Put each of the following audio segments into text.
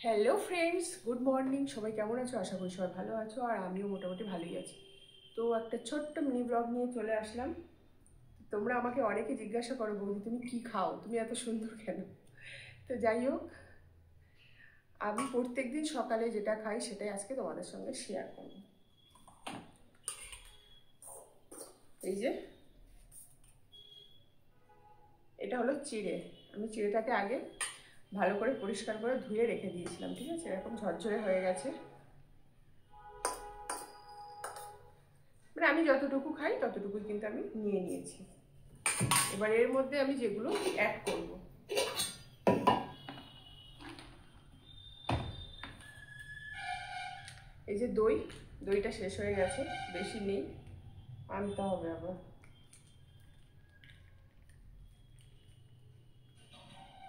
Hello friends, good morning. সবাই কেমন আছো? আশা করি সবাই ভালো আছো, আর আমিও মোটামুটি ভালোই আছি। তো একটা ছোট্ট মিনি ব্লগ নিয়ে চলে আসলাম। তোমরা আমাকে অনেকে জিজ্ঞাসা করো, বৌদি তুমি কি খাও, তুমি এত সুন্দর কেন? তো যাই হোক, আমি প্রত্যেকদিন সকালে যেটা খাই সেটাই আজকে তোমাদের সঙ্গে শেয়ার করব। এই যে এটা হলো চিড়ে। আমি চিড়েটাকে আগে ভালো করে পরিষ্কার করে ধুয়ে রেখে দিয়েছিলাম, ঠিক আছে? এরকম ঝরঝরে হয়ে গেছে। মানে আমি যতটুকু খাই ততটুকুই কিন্তু আমি নিয়ে নিয়েছি। এবার এর মধ্যে আমি যেগুলো অ্যাড করব, এই যে দইটা শেষ হয়ে গেছে, বেশি নেই, আনতে হবে আবার।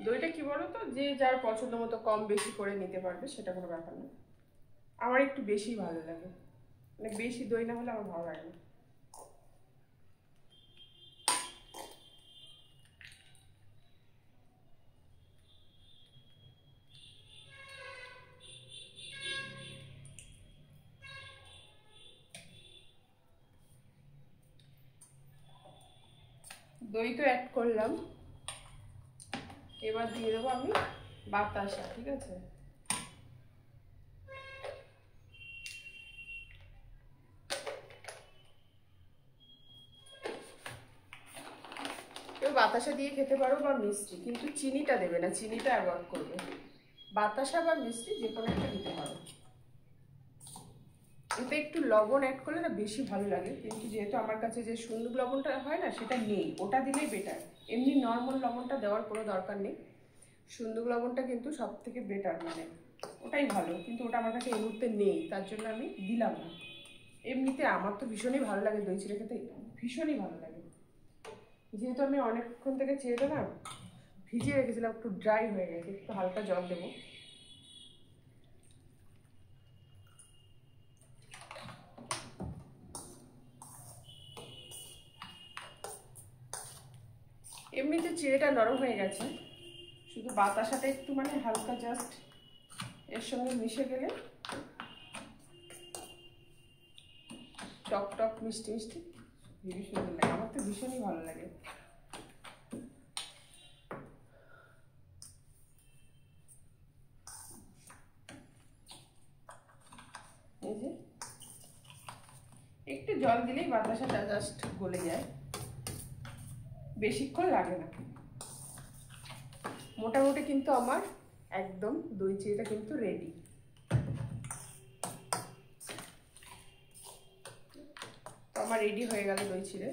দইটা কি বলো তো, যে যার পছন্দ মতো কম বেশি করে নিতে পারবে, সেটা কোনো ব্যাপার না। আমার একটু বেশি ভালো লাগে, মানে বেশি দই না হলে আমার ভালো লাগে না। দই তো অ্যাড করলাম, এবার দিয়ে দেবো আমি বাতাসা, ঠিক আছে? কেউ বাতাসা দিয়ে খেতে পারো বা মিষ্টি, কিন্তু চিনিটা দেবে না, চিনিটা অ্যাভয়েড করবে। বাতাসা বা মিষ্টি যে কোনো একটা দিতে পারো। এতে একটু লবণ অ্যাড করলে না বেশি ভালো লাগে, কিন্তু যেহেতু আমার কাছে যে সুন্দর লবণটা হয় না, সেটা নেই, ওটা দিলেই বেটার। এমনি নর্মাল লবণটা দেওয়ার কোনো দরকার নেই, সুন্দর লবণটা কিন্তু সব থেকে বেটার, মানে ওটাই ভালো, কিন্তু ওটা আমার কাছে এই মুহূর্তে নেই, তার জন্য আমি দিলাম না। এমনিতে আমার তো ভীষণই ভালো লাগে দই চিড়ে খেতে, ভীষণই ভালো লাগে। যেহেতু আমি অনেকক্ষণ থেকে চিড়েটা না ভিজিয়ে রেখেছিলাম, একটু ড্রাই হয়ে গেছে, একটু হালকা জল দেবো। এমনিতে চিড়েটা নরম হয়ে গেছে, শুধু বাতাসাটা একটু মানে হালকা জাস্ট এর সঙ্গে মিশে গেলে টক টক মিষ্টি মিষ্টি ভীষণ সুন্দর লাগে, আমার তো ভীষণই ভালো লাগে। এই যে একটু জল দিলেই বাতাসাটা জাস্ট গলে যায়, বেশিক্ষণ লাগে না। মোটামুটি কিন্তু আমার একদম দই চিড়েটা কিন্তু রেডি। তো আমার রেডি হয়ে গেল দই চিড়ে।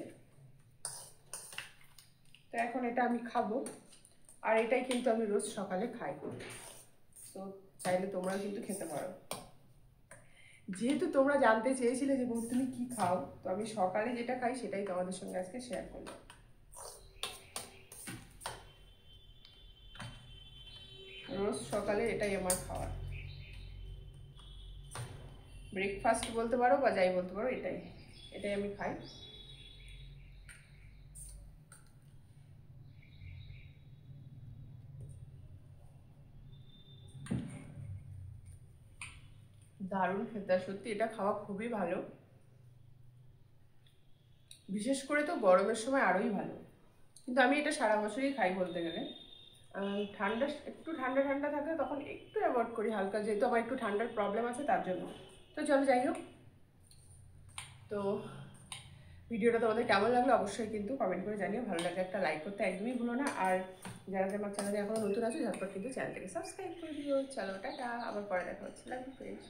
তো এখন এটা আমি খাবো, আর এটাই কিন্তু আমি রোজ সকালে খাই। তো চাইলে তোমরাও কিন্তু খেতে পারো। যেহেতু তোমরা জানতে চেয়েছিলে যে বৌদি তুমি কি খাও, তো আমি সকালে যেটা খাই সেটাই তোমাদের সঙ্গে আজকে শেয়ার করলাম। রোজ সকালে এটাই আমার খাওয়া, ব্রেকফাস্ট বলতে পারো বা যাই বলতে পারো, এটাই এটাই আমি খাই। দারুণ খেতে, সত্যি এটা খাওয়া খুবই ভালো, বিশেষ করে তো গরমের সময় আরোই ভালো। কিন্তু আমি এটা সারা বছরই খাই বলতে গেলে। ঠান্ডা একটু ঠান্ডা ঠান্ডা থাকে তখন একটু অ্যাভয়েড করি হালকা, যেহেতু আমার একটু ঠান্ডার প্রবলেম আছে তার জন্য। তো চলো যাই হোক, তো ভিডিওটা তোমাদের কেমন লাগলো অবশ্যই কিন্তু কমেন্ট করে জানিও। ভালো লাগলে একটা লাইক করতে একদমই ভুলো না, আর যারা আমার চ্যানেলে এখনো নতুন আছে ঝটপট কিন্তু চ্যানেলটাকে সাবস্ক্রাইব করে দিও। চলো টাটা, আবার পরে দেখা হচ্ছে, লাভ ইউ ফ্রেন্ডস।